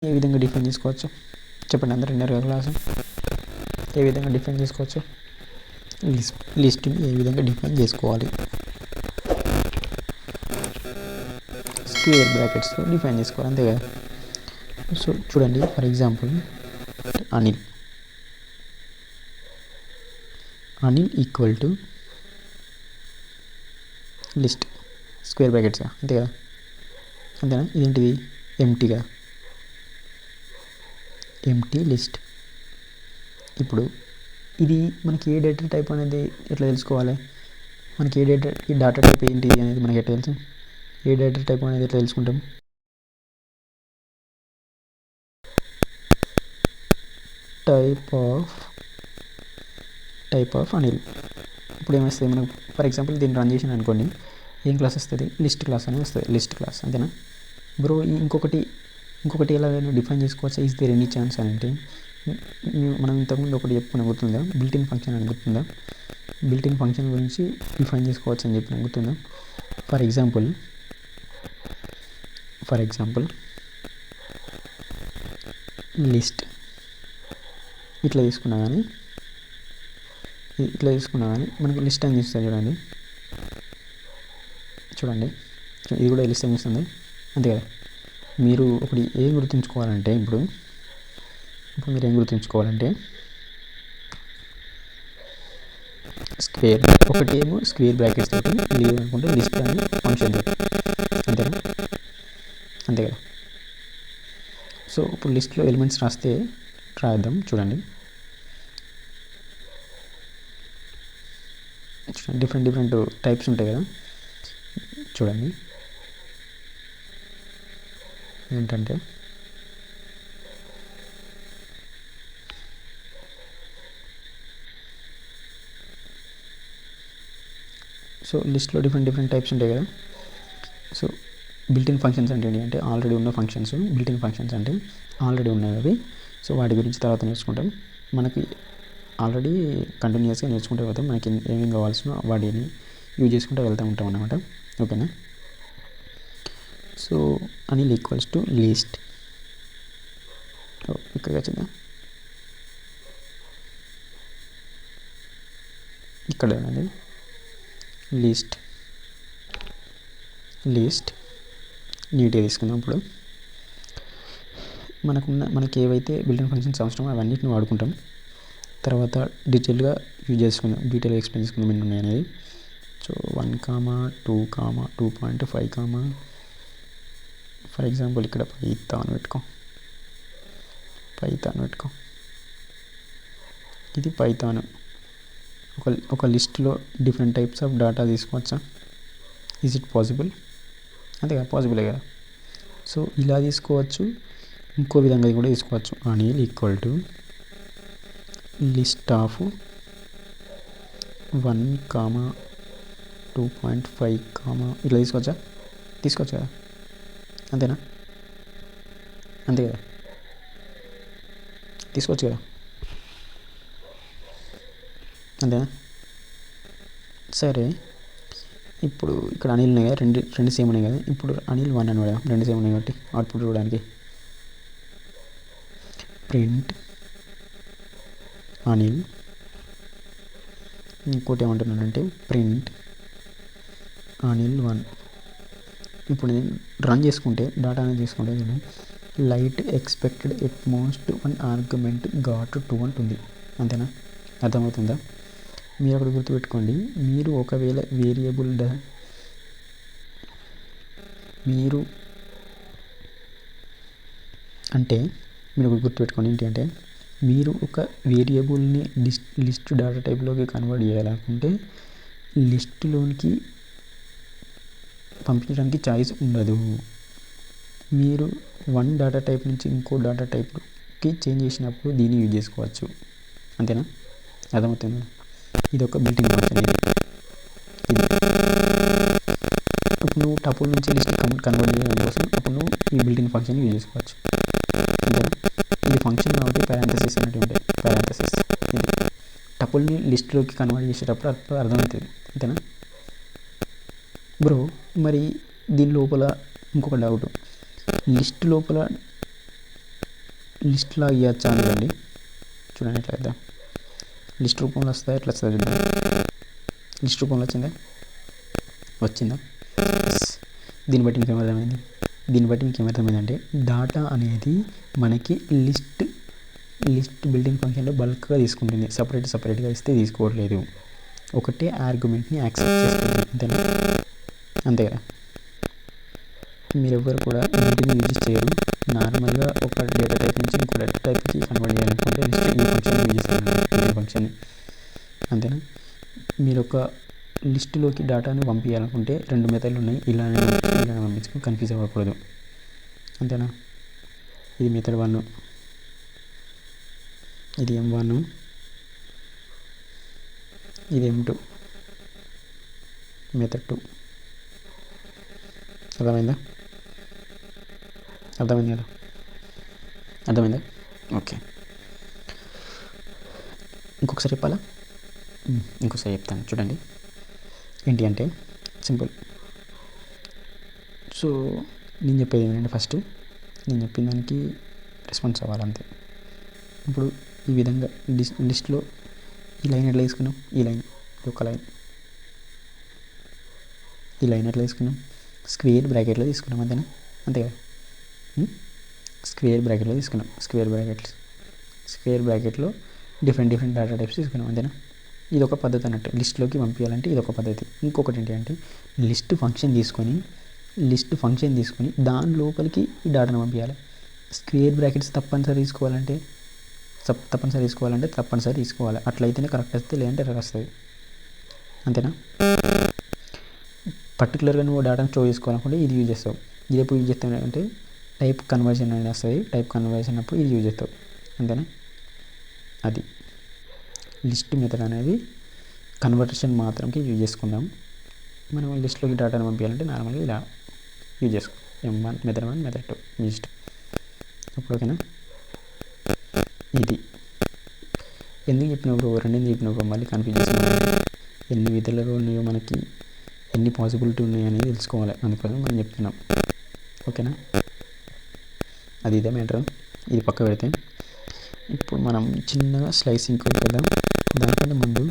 ఏ విధంగా డిఫైన్ చేసుకోవచ్చు చెప్పండి, అందరూ విన్నారు కదా క్లాసు. ఏ విధంగా డిఫైన్ చేసుకోవచ్చు, లిస్ట్ని ఏ విధంగా డిఫైన్ చేసుకోవాలి, స్క్వేర్ బ్రాకెట్స్లో డిఫైన్ చేసుకోవాలి, అంతే కదా. సో చూడండి, for example Anil equal to list square brackets, అంతే కదా, అంతేనా. ఇదేంటిది, ఎంటీగా, ఎంటీ లిస్ట్. ఇప్పుడు ఇది మనకి ఏ డేటా టైప్ అనేది ఎట్లా తెలుసుకోవాలి, మనకి ఈ డేటా టైప్ ఏంటి అనేది మనకి ఎట్లా తెలుసు, ఏ డేటా టైప్ అనేది ఎట్లా తెలుసుకుంటాం, టైప్ ఆఫ్ అనిల్. ఇప్పుడు ఏమొస్తుంది మనకు, ఫర్ ఎగ్జాంపుల్ దీన్ని రన్ చేసిన అనుకోండి, ఏం క్లాస్ వస్తుంది, లిస్ట్ క్లాస్ అని వస్తుంది, లిస్ట్ క్లాస్, అంతేనా బ్రో. ఇంకొకటి ఎలాగైనా డిఫైన్ చేసుకోవచ్చు, ఈజ్ దేర్ ఎనీ ఛాన్స్ అని అంటే, మనం ఇంతకుముందు ఒకటి చెప్పుకున్న గుర్తుందా, బిల్ట్-ఇన్ ఫంక్షన్ అని గుర్తుందా, బిల్ట్-ఇన్ ఫంక్షన్ గురించి డిఫైన్ చేసుకోవచ్చు అని చెప్పిన గుర్తుందా. ఫర్ ఎగ్జాంపుల్ లిస్ట్ ఇట్లా తీసుకున్నా కానీ మనకి లిస్ట్ అని చూస్తుంది, చూడండి ఇది కూడా లిస్ట్ అని చూస్తుంది, అంతే కదా. మీరు ఒకటి ఏం గుర్తుంచుకోవాలంటే, ఇప్పుడు మీరు ఏం గుర్తుంచుకోవాలంటే, ఒకటి ఏమో స్క్వేర్ బ్రాకెట్స్ తోటి, లేదు అనుకుంటే లిస్ట్ అని ఫంక్షన్, అంతేనా, అంతే కదా. సో ఇప్పుడు లిస్ట్లో ఎలిమెంట్స్ రాద్దాం, చూడండి డిఫరెంట్ టైప్స్ ఉంటాయి కదా, చూడండి ఏంటంటే, సో లిస్ట్లో డిఫరెంట్ టైప్స్ ఉంటాయి కదా. సో బిల్ట్-ఇన్ ఫంక్షన్స్ అంటే ఆల్రెడీ ఉన్న ఫంక్షన్స్, బిల్ట్-ఇన్ ఫంక్షన్స్ అంటే ఆల్రెడీ ఉన్నాయి అవి. సో వాటి గురించి తర్వాత నేర్చుకుంటాం. మనకి ఆల్రెడీ కంటిన్యూస్గా నేర్చుకుంటూ పోతాం, మనకి ఏమేమి కావాల్సినో వాటిని యూజ్ చేసుకుంటూ వెళ్తూ ఉంటాం అన్నమాట, ఓకేనా. So Anil equals to list, ఇక్కడ వచ్చిందా, ఇక్కడ ఉన్నది లిస్ట్ నీట్గా తీసుకుందాం. ఇప్పుడు మనకి ఏవైతే బిల్ట్-ఇన్ ఫంక్షన్స్ అవసరమో అవన్నిటిని వాడుకుంటాం, తర్వాత డీటెయిల్గా ఎక్స్ప్లెయిన్ చేసుకుందాం ఎన్ని ఉన్నాయి అనేది. సో 1, 2, 2.5, ఫర్ ఎగ్జాంపుల్ ఇక్కడ పైథాన్ పెట్టుకో, ఇది పైథాన్. ఒక లిస్ట్లో డిఫరెంట్ టైప్స్ ఆఫ్ డేటా తీసుకోవచ్చా, ఈజ్ ఇట్ పాసిబుల్, అంతే కదా, పాసిబులే కదా. సో ఇలా తీసుకోవచ్చు, ఇంకో విధంగా కూడా తీసుకోవచ్చు, Anil equal to list of 1, 2.5, ఇట్లా తీసుకోవచ్చు కదా, అంతేనా, అంతే కదా, తీసుకోవచ్చు కదా, అంతేనా. సరే, ఇప్పుడు ఇక్కడ అనిల్ ఉన్నాయి కదా, రెండు సేమ్ ఉన్నాయి కదా. ఇప్పుడు అనిల్ 1 అని కూడా రెండు సేమ్ ఉన్నాయి కాబట్టి అవుట్పుట్ చూడడానికి ప్రింట్ అనిల్, ఇంకోటి ఏమంటున్నానంటే ప్రింట్ అనిల్ 1. ఇప్పుడు నేను రన్ చేసుకుంటే, డేటా అనేది తీసుకుంటే, నేను light expected at most 1 argument got 2 అంటుంది, అంతేనా, అర్థమవుతుందా. మీరు అక్కడ గుర్తుపెట్టుకోండి, మీరు ఒకవేళ వేరియబుల్ మీరు గుర్తుపెట్టుకోండి ఏంటి అంటే, మీరు ఒక వేరియబుల్ని లిస్ట్ డేటా టైప్లోకి కన్వర్ట్ చేయాలనుకుంటే లిస్టులోనికి పంపించడానికి ఛాయిస్ ఉండదు. మీరు 1 డేటా టైప్ నుంచి ఇంకో డేటా టైప్కి చేంజ్ చేసినప్పుడు దీన్ని యూజ్ చేసుకోవచ్చు, అంతేనా, అర్థమవుతుంది. ఇది ఒక బిల్ట్-ఇన్ ఫంక్షన్. ఇప్పుడు నువ్వు టపుల్ నుంచి లిస్ట్ కన్వర్ట్ చేయడం కోసం అప్పుడు నువ్వు ఈ బిల్ట్-ఇన్ ఫంక్షన్ యూజ్ చేసుకోవచ్చు, అంతేనా. ఇది ఫంక్షన్ కాబట్టి పారాంథసిస్ అనేవి ఉంటాయి, ఇది టపుల్ని లిస్ట్లోకి కన్వర్ట్ చేసేటప్పుడు అర్థమవుతుంది, అంతేనా బ్రో. మరి దీని లోపల ఇంకొక డౌట్, లిస్ట్ లోపల లిస్ట్లో ఇవ్వచ్చా చూడండి. చూడండి ఎట్లా ఇద్దాం. లిస్ట్ రూపంలో వస్తుందా, ఎట్లా వస్తుందా చూద్దాం. లిస్ట్ రూపంలో వచ్చిందా? దీన్ని బట్టి మీకు ఏమర్థమైంది? అంటే డాటా అనేది మనకి లిస్ట్ బిల్డింగ్ ఫంక్షన్లో బల్క్గా తీసుకుంటుంది. సపరేట్గా ఇస్తే తీసుకోవట్లేదు. ఒకటే ఆర్గ్యుమెంట్ని యాక్సెప్ట్ చేస్తుంది. అంతేనా? అంతే కదా. మీరెవ్వరు కూడా వీటిని యూజ్ చేయరు. నార్మల్గా ఒక డేటా టైప్ నుంచి ఇంకో డేటా టైప్కి కన్వర్ట్ చేయాలనుకుంటే లిస్ట్ ఈ ఫంక్షన్ యూజ్ చేస్తాను. ఈ ఫంక్షన్ అంతేనా. మీరు ఒక లిస్టులోకి డేటాను పంపించాలనుకుంటే 2 మెథడ్లు ఉన్నాయి. ఇలానే పంపించుకొని కన్ఫ్యూజ్ అవ్వకూడదు. అంతేనా. ఇది మెథడ్ 1, ఇది M1, ఇది M2, మెథడ్ 2. అర్థమైంది కదా? అర్థమైందా? ఓకే. ఇంకొకసారి చెప్పాలా? ఇంకోసారి చెప్తాను చూడండి. ఏంటి అంటే సింపుల్. సో నేను చెప్పేది ఏంటంటే ఫస్ట్ నేను చెప్పిన దానికి రెస్పాన్స్ అవ్వాలంతే. ఇప్పుడు ఈ విధంగా లిస్ట్లో ఈ లైన్ ఎట్లా తీసుకున్నాం? ఈ లైన్ ఒక లైన్, ఈ లైన్ ఎట్లా తీసుకున్నాం? స్క్వేర్ బ్రాకెట్లో తీసుకున్నాం. అంతేనా? అంతే కదా. స్క్వేర్ బ్రాకెట్లో తీసుకున్నాం. స్క్వేర్ బ్రాకెట్లో డిఫరెంట్ డేటా టైప్స్ తీసుకున్నాం. అంతేనా? ఇది ఒక పద్ధతి అన్నట్టు. లిస్ట్లోకి పంపించాలంటే ఇది ఒక పద్ధతి. ఇంకొకటి ఏంటి అంటే లిస్ట్ ఫంక్షన్ తీసుకొని దాని లోపలికి ఈ డేటాను పంపించాలి. స్క్వేర్ బ్రాకెట్స్ తప్పనిసరి తీసుకోవాలి. అట్లయితేనే కరెక్ట్ వస్తుంది, లేదంటే ఎర్రర్ వస్తుంది. అంతేనా? పర్టికులర్గా నువ్వు డేటాను స్టోర్ చేసుకోవాలనుకుంటే ఇది యూజ్ చేస్తావు. ఇది ఎప్పుడు యూజ్ చేస్తావు అంటే టైప్ కన్వర్షన్ అనేది వస్తుంది. టైప్ కన్వర్షన్ అప్పుడు ఇది యూజ్ చేస్తావు. అంతేనా? అది లిస్ట్ మెథడ్ అనేది కన్వర్షన్ మాత్రంకి యూజ్ చేసుకుందాం. మనం లిస్ట్లోకి డేటాను పంపించాలంటే నార్మల్గా ఇలా యూజ్ చేసుకో. M1, method 1, method 2 list. అప్పుడు ఓకేనా. ఇది ఎందుకు చెప్పినప్పుడు మళ్ళీ కన్ఫ్యూజ్ చేసుకోవాలి. ఎన్ని విధాలుగా ఉన్నాయో మనకి ఎన్ని పాసిబిలిటీ ఉన్నాయి అనేది తెలుసుకోవాలి. అందుకోసం మనం చెప్తున్నాం. ఓకేనా. అది ఇదే మ్యాటర్. ఇది పక్క పెడితే ఇప్పుడు మనం చిన్నగా స్లైసింగ్ కోడ్ చేద్దాం. దానికంటే ముందు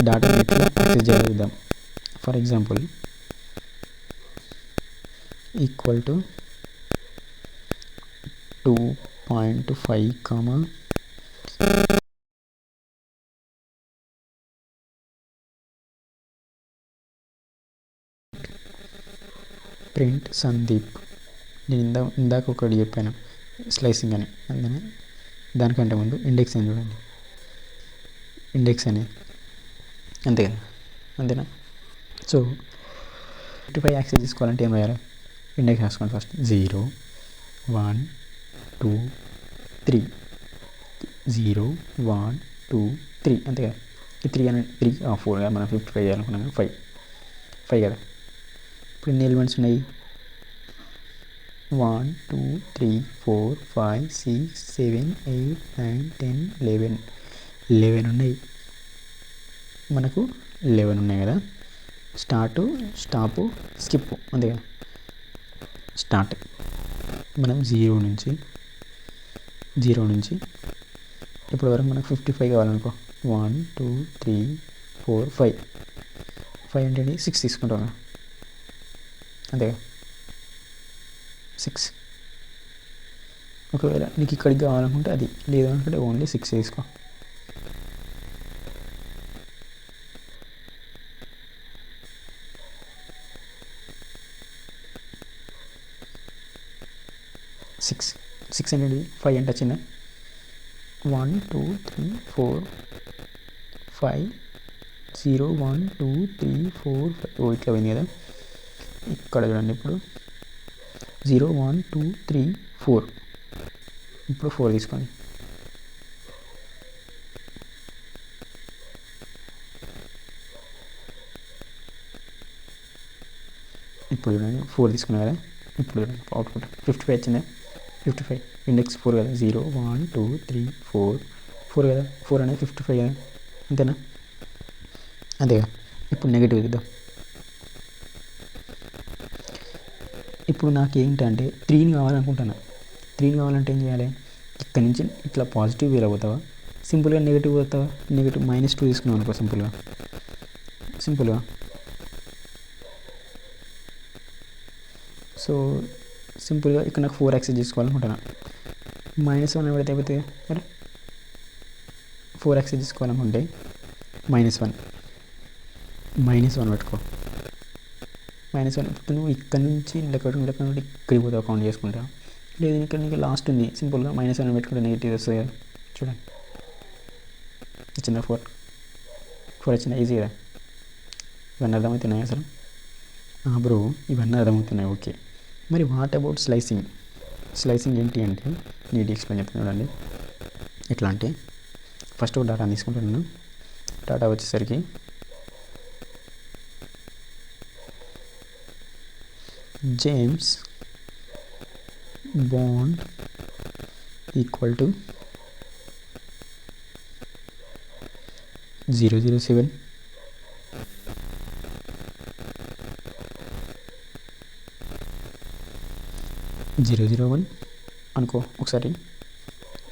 డేటాను ఎట్లా యాక్సెస్ చేయాలో చూద్దాం. For example equal to 2.5 print Sandeep. నేను ఇందాక ఒకటి చెప్పాను స్లైసింగ్ అని. అందుకని దానికంటే ముందు ఇండెక్స్ అని చూడండి. ఇండెక్స్ అని అంతే కదా. అంతేనా. సో 55 యాక్సెస్ చేసుకోవాలంటే ఏం రాయాలి? ఇండెక్స్ రాసుకోండి ఫస్ట్. 0, 1, 2, 3. 0, 1, 2, 3 అంతే కదా. ఈ 3 అనేది 3 4 కదా. మనం 55 చేయాలనుకున్నాం. 5 కదా. ఇప్పుడు ఎన్ని ఎలిమెంట్స్ ఉన్నాయి? 1, 2, 3, 4, 5, 6, 7, 8, 9, 10, 11 ఉన్నాయి. మనకు 11 ఉన్నాయి కదా. స్టార్ట్, స్టాప్, స్కిప్ అంతే కదా. స్టార్ట్ మనం 0 నుంచి ఇప్పటి వరకు మనకు 55 కావాలనుకో. 1, 2, 3, 4, 5 అంటే 6 తీసుకుంటాం కదా. అంతేగా 6. ఒకవేళ నీకు ఇక్కడికి కావాలనుకుంటే అది, లేదు అనుకుంటే ఓన్లీ 6 తీసుకో. సిక్స్ అనేది 5 అంటే వచ్చిందా? 1, 2, 3, 4, 5, 0, 1, 2, 3, 4, 5 ఇట్లా పోయింది కదా. ఇక్కడ చూడండి. ఇప్పుడు 0, 1, 2, 3, 4. ఇప్పుడు 4 తీసుకోండి. ఇప్పుడు చూడండి 4 తీసుకున్నా కదా. ఇప్పుడు చూడండి అవుట్పుట్ 55 వచ్చిందా? 55 ఇండెక్స్ 4 కదా. 0, 1, 2, 3, 4 కదా. 4 అనేది 55 కదా. అంతేనా? అంతేగా. ఇప్పుడు నెగిటివ్ ఇద్దాం. ఇప్పుడు నాకు ఏంటంటే 3ని కావాలనుకుంటున్నా. 3ని కావాలంటే ఏం చేయాలి? ఇక్కడ నుంచి ఇట్లా పాజిటివ్ వేలో పోతావా, సింపుల్గా నెగిటివ్ పోతావా? నెగిటివ్ -2 తీసుకున్నావు అనుకో సింపుల్గా. సో సింపుల్గా ఇక్కడ నాకు 4 యాక్సెస్ చేసుకోవాలనుకుంటున్నా. -1 పెడితే అయిపోతే మరి 4 యాక్సెస్ తీసుకోవాలనుకుంటే -1 పెట్టుకో. -1 నువ్వు ఇక్కడ నుంచి లెక్క నుండి ఇక్కడికి పోతావు కౌంట్ చేసుకుంటా. లేదు ఇక్కడ నీకు లాస్ట్ ఉంది, సింపుల్గా -1 పెట్టుకుంటే నెగిటివ్ వస్తుంది కదా. చూడండి వచ్చిందా 4 వచ్చిందా, ఈజీగా. ఇవన్నీ అర్థమవుతున్నాయి అసలు బ్రో? ఇవన్నీ అర్థమవుతున్నాయి, ఓకే. మరి వాట్ అబౌట్ స్లైసింగ్ ఏంటి అంటే నీట్ ఎక్స్ప్లెయిన్ చెప్తాను చూడండి. ఎట్లా అంటే ఫస్ట్ ఒక డేటా తీసుకుంటున్నాను. డేటా వచ్చేసరికి జేమ్స్ బాండ్ ఈక్వల్ టు 007 001 అనుకో. ఒకసారి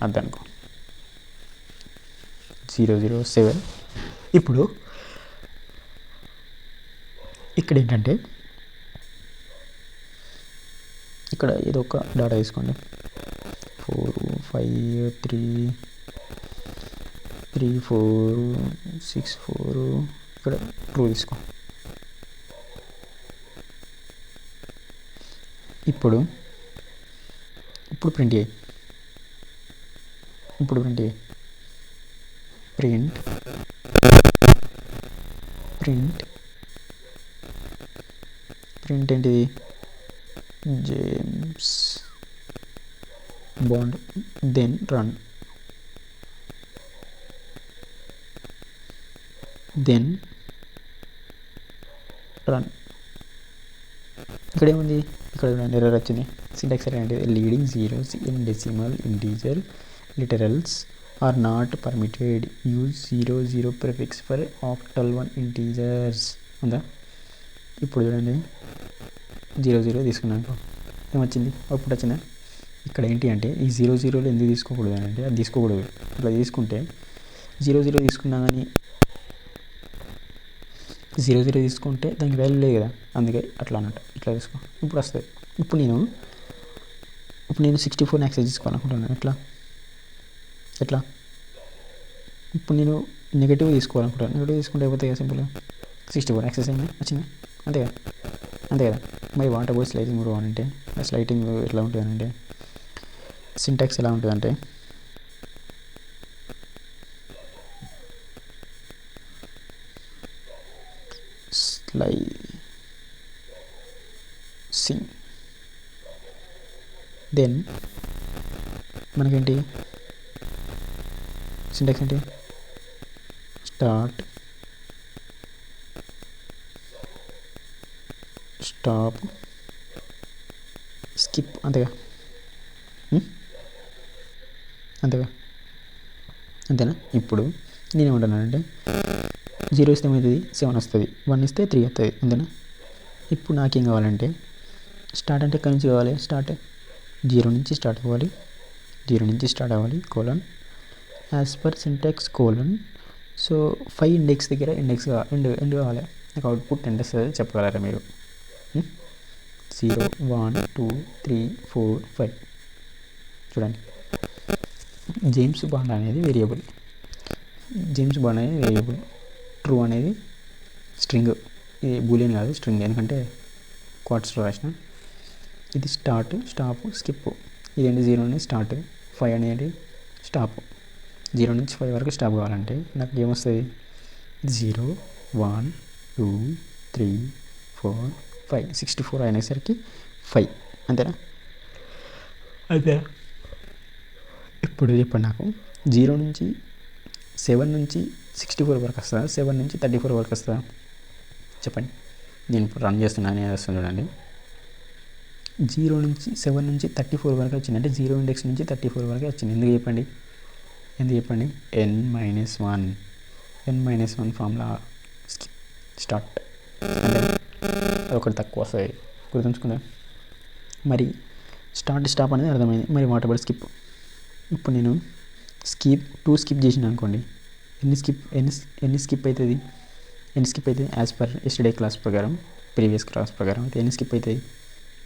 అర్థం అనుకో 007. ఇప్పుడు ఇక్కడ ఏంటంటే ఇక్కడ ఏదో ఒక డేటా తీసుకోండి. 4 5 3 4 6 4 ఇక్కడ ట్రూ తీసుకో. ఇప్పుడు ప్రింట్ చేయి. ప్రింట్ ఏంటిది? James Bond then run. ఇక్కడ ఏముంది? ఇక్కడ ఎర్రర్ వచ్చింది. సింటాక్స్ ఎర్రర్ అంటే leading zeros in decimal integer literals are not permitted. Use 00 prefix for octal 1 integers ఉందా? ఇప్పుడు చూడండి 00 తీసుకున్నాను, ఏమొచ్చింది? అవుట్పుట్ వచ్చిందా? ఇక్కడ ఏంటి అంటే ఈ 00లో ఎందుకు తీసుకోకూడదు అని అంటే, అది తీసుకోకూడదు. అట్లా తీసుకుంటే 00 తీసుకున్నా కానీ 00 తీసుకుంటే దానికి వాల్యూ లేదు కదా, అందుకే అట్లా అన్నట్టు. ఇట్లా తీసుకో, ఇప్పుడు వస్తుంది. ఇప్పుడు నేను 64 యాక్సెస్ తీసుకోవాలనుకుంటున్నాను. ఎట్లా ఇప్పుడు నేను నెగిటివ్ తీసుకోవాలనుకుంటాను. నెగిటివ్ తీసుకుంటే అయిపోతాయి కదా, సింపుల్గా 64 యాక్సెస్ అయింది, వచ్చింది, అంతే కదా. మరి వాట్ అబౌట్ స్లైసింగ్ బ్రో అని అంటే, స్లైటింగ్ ఎట్లా ఉంటుంది అంటే, సింటాక్స్ ఎలా ఉంటుందంటే స్లైసింగ్, దెన్ మనకేంటి సింటాక్స్ ఏంటి? స్టార్ట్, స్టాప్, స్కిప్, అంతేగా. అంతేనా? ఇప్పుడు నేనేమంటున్నానంటే 0 ఇస్తే ఏమవుతుంది? 7 వస్తుంది, 1 ఇస్తే 3 వస్తుంది, అంతేనా? ఇప్పుడు నాకేం కావాలంటే స్టార్ట్ అంటే ఎక్కడి నుంచి కావాలి? స్టార్ట్ 0 నుంచి స్టార్ట్ అవ్వాలి, colon as per syntax colon. So 5 index దగ్గర ఎండ్ కావాలి. నాకు అవుట్పుట్ ఎంత వస్తుంది చెప్పగలరా మీరు? 0 1 2 3 4 5. చూడండి, జేమ్స్ బాండ్ అనేది వేరియబుల్, ట్రూ అనేది స్ట్రింగ్. ఇది బూలియన్ కాదు, స్ట్రింగ్, ఎందుకంటే క్వార్ట్స్లో రాసిన. ఇది స్టార్ట్, స్టాప్, స్కిప్. ఇదేంటి? 0 అనేది స్టార్ట్, 5 అనేది స్టాప్. 0 నుంచి 5 వరకు స్టాప్ కావాలంటే నాకు ఏమొస్తుంది? 0 1 2 3 4 5 64 అనేసరికి 5, అంతేనా? ఇప్పుడు చెప్పండి నాకు 0 నుంచి 7 నుంచి 64 వరకు వస్తుందా, 7 నుంచి 34 వరకు వస్తుందా? చెప్పండి. నేను ఇప్పుడు రన్ చేస్తున్నాను, నేను వస్తుంది చూడండి. 0 నుంచి 7 నుంచి 34 వరకు వచ్చింది, అంటే 0 ఇండెక్స్ నుంచి 34 వరకు వచ్చింది. ఎందుకు చెప్పండి? n-1 ఫార్ములా స్టార్ట్, అంటే ఒకటి తక్కువ వస్తుంది, గుర్తుంచుకున్నా. మరి స్టార్ట్, స్టాప్ అనేది అర్థమైంది. మరి వాట్ అబౌట్ స్కిప్? ఇప్పుడు నేను స్కిప్ చేసిన అనుకోండి, ఎన్ని స్కిప్ అవుతుంది యాజ్ పర్ ఎస్టర్డే క్లాస్ ప్రకారం, ప్రీవియస్ క్లాస్ ప్రకారం అయితే ఎన్ని స్కిప్ అవుతుంది?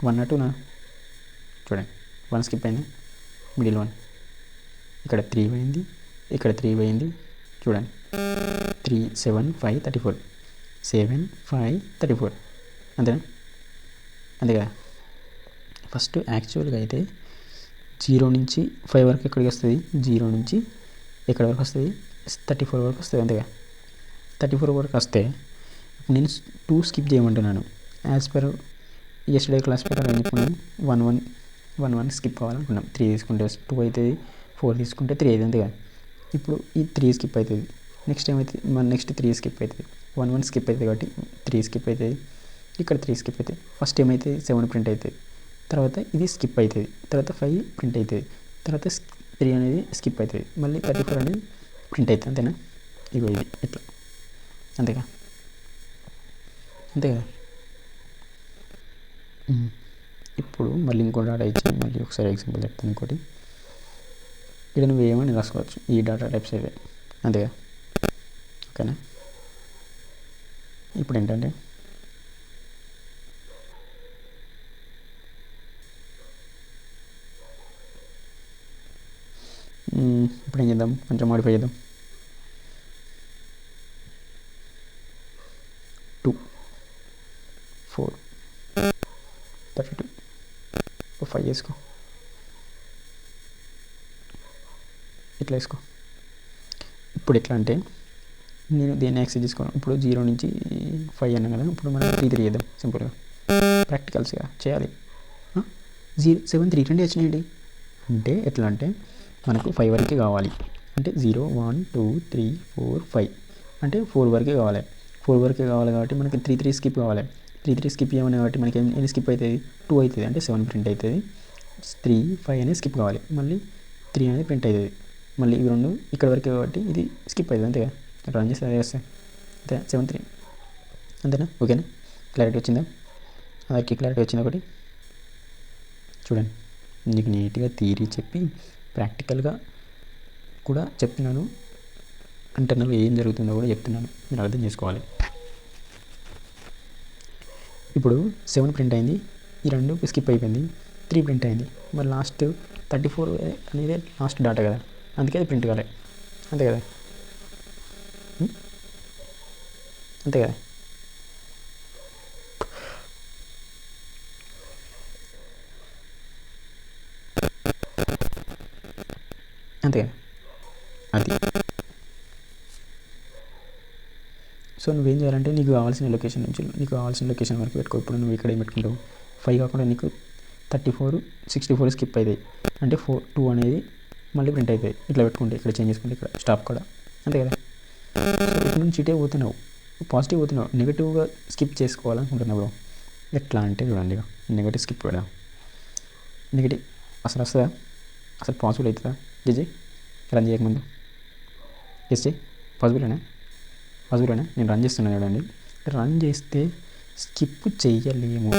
1 or 2 నా? చూడండి, 1 స్కిప్ అయింది, మిడిల్ 1, ఇక్కడ 3 పోయింది, ఇక్కడ 3 పోయింది, చూడండి 3 7 5 34, 7 5 34, అంతేనా? అంతే కదా. ఫస్ట్ యాక్చువల్గా అయితే 0 నుంచి 5 వరకు ఎక్కడికి వస్తుంది? 0 నుంచి ఎక్కడి వరకు వస్తుంది? 34 వరకు వస్తుంది, అంతేగా. 34 వరకు వస్తే నేను 2 స్కిప్ చేయమంటున్నాను. యాజ్ పర్ ఎస్టర్డే క్లాస్ ప్రకారం ఇప్పుడు 1 స్కిప్ కావాలనుకున్నాం. 3 తీసుకుంటే 2 అవుతుంది, 4 తీసుకుంటే 3 అవుతుంది, అంతేగా. ఇప్పుడు ఈ 3 స్కిప్ అవుతుంది, నెక్స్ట్ ఏమవుతుంది? నెక్స్ట్ 3 స్కిప్ అవుతుంది, 1 స్కిప్ అవుతుంది కాబట్టి 3 స్కిప్ అవుతుంది, ఇక్కడ 3 స్కిప్ అవుతుంది. ఫస్ట్ ఏమవుతుంది? 7 ప్రింట్ అవుతుంది, తర్వాత ఇది స్కిప్ అవుతుంది, తర్వాత 5 ప్రింట్ అవుతుంది, తర్వాత 3 అనేది స్కిప్ అవుతుంది, మళ్ళీ 34 అనేది ప్రింట్ అవుతుంది, అంతేనా? ఇగో ఇది ఇట్లా, అంతేగా. ఇప్పుడు మళ్ళీ ఇంకో డాటా ఇచ్చి మళ్ళీ ఒకసారి ఎగ్జాంపుల్ చెప్తాను. ఇంకోటి ఇక్కడ నువ్వు ఏమని రాసుకోవచ్చు, ఈ డాటా టైప్స్ అయితే, అంతేగా. ఓకేనా. ఇప్పుడు ఏంటంటే ఇప్పుడు ఏం చేద్దాం, కొంచెం మాడిఫై చేద్దాం. 2 4 32 5 వేసుకో, ఇట్లా వేసుకో. ఇప్పుడు ఎట్లా అంటే నేను దేన్ని యాక్సెస్ చేసుకోను. ఇప్పుడు 0 నుంచి 5 అన్నాను కదా, ఇప్పుడు మనం 3 చేద్దాం సింపుల్గా, ప్రాక్టికల్స్గా చేయాలి. 7 3 2 వచ్చినాయండి. అంటే ఎట్లా అంటే మనకు 5 వరకే కావాలి, అంటే 0 1 2 3 4 5 అంటే 4 వరకే కావాలి. 4 వరకే కావాలి కాబట్టి మనకి 3 స్కిప్ కావాలి. 3 స్కిప్ చేయమని కాబట్టి మనకి ఎన్ని స్కిప్ అవుతుంది? 2 అవుతుంది, అంటే 7 ప్రింట్ అవుతుంది. 3 5 అనేది స్కిప్ కావాలి, మళ్ళీ 3 అనేది ప్రింట్ అవుతుంది, మళ్ళీ ఇవి 2 ఇక్కడ వరకే కాబట్టి ఇది స్కిప్ అవుతుంది, అంతేగా. రన్ చేస్తే అదే వస్తాయి, అంతే. 7 3 అంతేనా? ఓకేనా? క్లారిటీ వచ్చిందా? అందరికి క్లారిటీ వచ్చింది? ఒకటి చూడండి, నీకు నీట్గా థియరీ చెప్పి ప్రాక్టికల్గా కూడా చెప్తున్నాను, ఇంటర్నల్గా ఏం జరుగుతుందో కూడా చెప్తున్నాను, మీరు అర్థం చేసుకోవాలి. ఇప్పుడు 7 ప్రింట్ అయింది, ఈ 2 స్కిప్ అయిపోయింది, 3 ప్రింట్ అయింది, మరి లాస్ట్ 34 అనేది లాస్ట్ డాటా కదా, అందుకే అది ప్రింట్ కాలే, అంతే కదా. అంతే కదా. అంతే కదా, అది. సో నువ్వేం చేయాలంటే నీకు కావాల్సిన లొకేషన్ నుంచి నీకు కావాల్సిన లొకేషన్ వరకు పెట్టుకో. ఇప్పుడు నువ్వు ఇక్కడ ఏం పెట్టుకుంటావు? 5 కాకుండా నీకు 34 64 స్కిప్ అవుతాయి, అంటే 2 అనేది మళ్ళీ ప్రింట్ అవుతాయి. ఇట్లా పెట్టుకుంటే ఇక్కడ చేంజ్ చేసుకుంటే ఇక్కడ స్టాప్ కూడా, అంతే కదా. సో ఇక్కడ నుంచి ఇటే పోతున్నావు, పాజిటివ్ పోతున్నావు, నెగిటివ్గా స్కిప్ చేసుకోవాలనుకుంటున్నావు. ఎట్లా అంటే చూడండి, నెగిటివ్ స్కిప్ పెడదాం. నెగిటివ్ అసలు వస్తుందా? అసలు పాసిబుల్ అవుతుందా? జీ రన్ చేయకముందు ఎస్ జీ పాసిబులేనా? నేను రన్ చేస్తున్నాను చూడండి. రన్ చేస్తే స్కిప్ చేయలేము.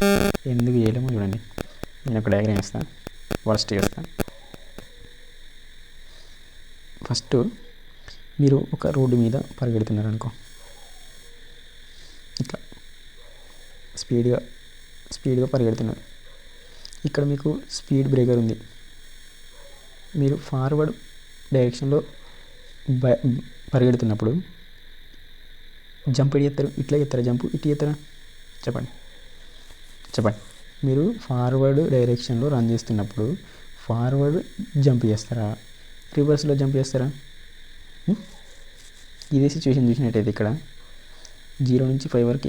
ఎందుకు చేయలేమో చూడండి. నేను ఒక డయాగ్రామ్ వేస్తాను, వర్స్ట్ చేస్తాను. ఫస్ట్ మీరు ఒక రోడ్డు మీద పరిగెడుతున్నారు అనుకో, ఇట్లా స్పీడ్గా పరిగెడుతున్నారు. ఇక్కడ మీకు స్పీడ్ బ్రేకర్ ఉంది. మీరు ఫార్వర్డ్ డైరెక్షన్లో పరిగెడుతున్నప్పుడు జంప్ ఎటు చేస్తారు? ఇట్లా చేస్తారా? జంప్ ఇటు చేస్తారా? చెప్పండి. మీరు ఫార్వర్డ్ డైరెక్షన్లో రన్ చేస్తున్నప్పుడు ఫార్వర్డ్ జంప్ చేస్తారా, రివర్స్లో జంప్ చేస్తారా? ఇదే సిచ్యువేషన్ చూసినట్టయితే ఇక్కడ 0 నుంచి 5 వరకు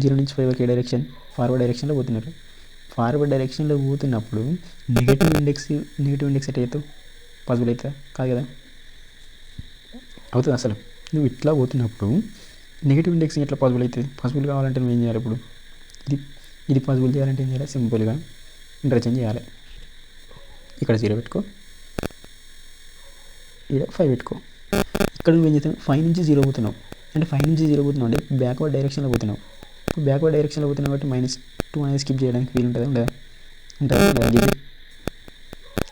0 నుంచి 5 వరకు ఏ డైరెక్షన్? ఫార్వర్డ్ డైరెక్షన్లో పోతున్నారు. ఫార్వర్డ్ డైరెక్షన్లో పోతున్నప్పుడు నెగిటివ్ ఇండెక్స్ ఎట్లా అవుతావు? పాసిబుల్ అవుతుందా? కాదు కదా. అవుతుంది అసలు. నువ్వు ఇట్లా పోతున్నప్పుడు నెగిటివ్ ఇండెక్స్ ఎట్లా పాసిబుల్ అవుతుంది? పాసిబుల్ కావాలంటే నువ్వు ఏం చేయాలి? ఇప్పుడు ఇది పాసిబుల్ చేయాలంటే ఏం చేయాలి? సింపుల్గా ఇంటర్చేంజ్ చేయాలి. ఇక్కడ 0 పెట్టుకో, ఇక్కడ 5 పెట్టుకో. ఇక్కడ నువ్వు ఏం చేస్తావు? 5 నుంచి 0 పోతున్నావు, అంటే 5 నుంచి 0 పోతున్నావు అంటే బ్యాక్వర్డ్ డైరెక్షన్లో పోతున్నావు. ఇప్పుడు బ్యాక్వర్డ్ డైరెక్షన్లో పోతున్నావు కాబట్టి -2 అనేది స్కిప్ చేయడానికి వీలు ఉంటుందా? ఉండదా?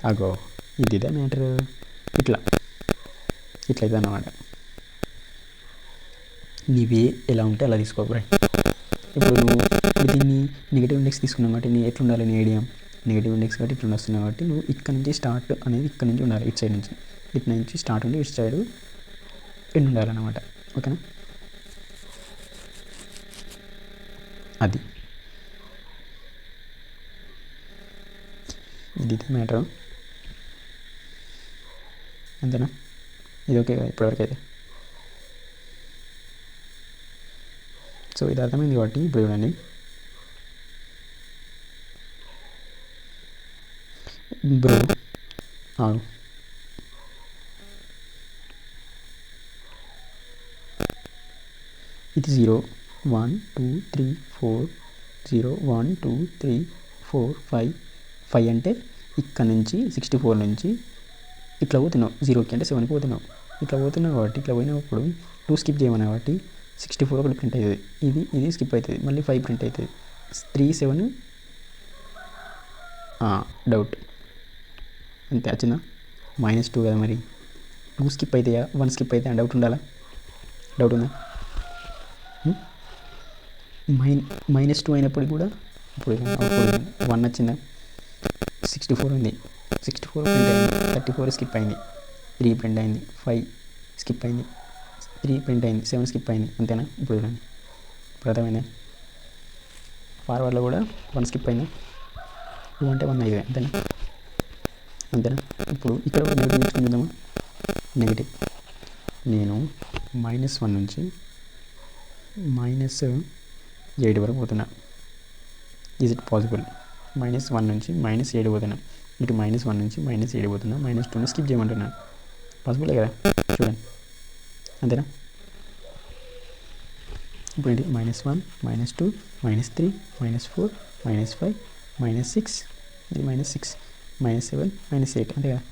అగో ఇదే మ్యాటర్. ఇట్లా అయితే అన్నమాట. నీవే ఎలా ఉంటే అలా తీసుకో బ్రో. ఇప్పుడు దీన్ని నెగిటివ్ ఇండెక్స్ తీసుకున్నావు కాబట్టి నీ ఎట్లుండాలి నీ ఐడియా, నెగిటివ్ ఇండెక్స్ కాబట్టి ఇట్లా వస్తున్నావు కాబట్టి నువ్వు ఇక్కడ నుంచి స్టార్ట్ అనేది ఇక్కడ నుంచి ఉండాలి, ఇటు సైడ్ నుంచి. ఇటు నుంచి స్టార్ట్ ఉండి ఇటు సైడ్ ఎండ్ ఉండాలన్నమాట. ఓకేనా? అది ఇది మ్యాటర్. అంతేనా? ఇది ఓకే కదా ఇప్పటివరకు అయితే? సో ఇది అర్థమైంది కాబట్టి ఇప్పుడు చూడండి. బ్రో ఇది 0 1 2 3 4 0 1 2 3 4 5 5 అంటే ఇక్కడ నుంచి 64 నుంచి ఇట్లా పోతున్నావు 0కి అంటే 7కి పోతున్నావు. ఇట్లా పోతున్నావు కాబట్టి ఇట్లా పోయినప్పుడు 2 స్కిప్ చేయమన్నా కాబట్టి 64 ఒకటి ప్రింట్ అవుతుంది, ఇది స్కిప్ అవుతుంది, మళ్ళీ 5 ప్రింట్ అవుతుంది. 3 7 డౌట్ అంతే వచ్చిందా? -2 కదా మరి. 2 స్కిప్ అవుతాయా 1 స్కిప్ అవుతాయా డౌట్ ఉండాలా? డౌట్ ఉందా? -2 అయినప్పుడు కూడా ఇప్పుడు 1 వచ్చిందా? 64 ఉంది, 64 ప్రింట్ అయింది, 34 స్కిప్ అయింది, 3 ప్రింట్ అయింది, 5 స్కిప్ అయింది, 3 ప్రింట్ అయింది, 7 స్కిప్ అయింది. అంతేనా? ఇప్పుడు చూడండి, ఇప్పుడు అర్థమైందా? ఫార్వర్డ్లో కూడా 1 స్కిప్ అయిందా? 2 అంటే 1 అయ్యేది. అంతేనా? ఇప్పుడు ఇక్కడ నెగిటివ్ ఇచ్చుకుని చూద్దామా? నెగిటివ్ నేను -1 నుంచి -8 వరకు పోతున్నా. Is it possible? -1 నుంచి -7 పోతున్నా, ఇటు -1 నుంచి -7 పోతున్నా, -2ని స్కిప్ చేయమంటున్నా. పాసిబులే కదా? చూడండి. అంతేనా? ఇప్పుడు ఏంటి? -1 -2 -3 -4 -5 -6 ఇది -6 -7 -8 అంతే కదా?